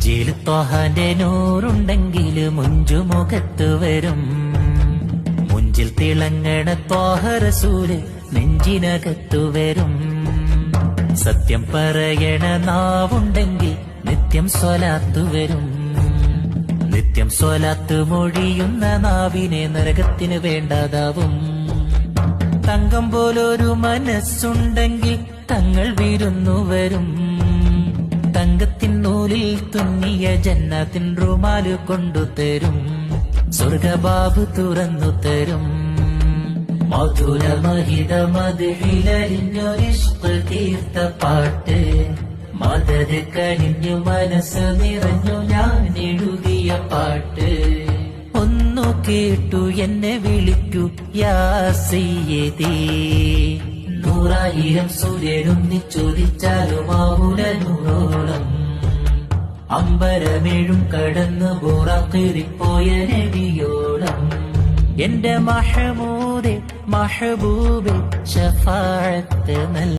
നെഞ്ചിൽ ത്വഹാന്റെ നൂറുണ്ടെങ്കിൽ മുഞ്ചുമുഖത്ത് വരും. മുഞ്ചിൽ തിളങ്ങണ ത്വാഹ റസൂല് നെഞ്ചിനകത്തു വരും. സത്യം പറയണ നാവുണ്ടെങ്കിൽ നിത്യം സ്വലാത്തു വരും. നിത്യം സ്വലാത്ത് മൊഴിയുന്ന നാവിനെ നരകത്തിന് വേണ്ടാതാവും. തങ്കം പോലൊരു മനസ്സുണ്ടെങ്കിൽ തങ്ങൾ വിരുന്നു വരും. തങ്കത്തിൻ നൂലിൽ തുന്നിയ ജന്നത്തിൻ റുമാല് കൊണ്ടുതരും. സ്വർഗബാബ് തുറന്നു തരും. മധുരമഹിത മധുരിലരിഞ്ഞൊരിഷ്ക് തീർത്ത പാട്ട്. മദത് കനിഞ്ഞു മനസ്സ് നിറഞ്ഞു ഞാൻ എഴുതിയ പാട്ട്. ഒന്നു കേട്ടു എന്നെ വിളിക്കൂ യാ സയ്യിദി. 100,000 സൂര്യനൊന്നിച്ചൊരിച്ചാലും ആവൂല നൂറോളം. അമ്പരമേഴും കടന്നു ബോറാക്കേറിപ്പോയ നബിയോളം. എന്റെ മഹമൂദേ മഹബൂബേ ശഫാഅത്ത്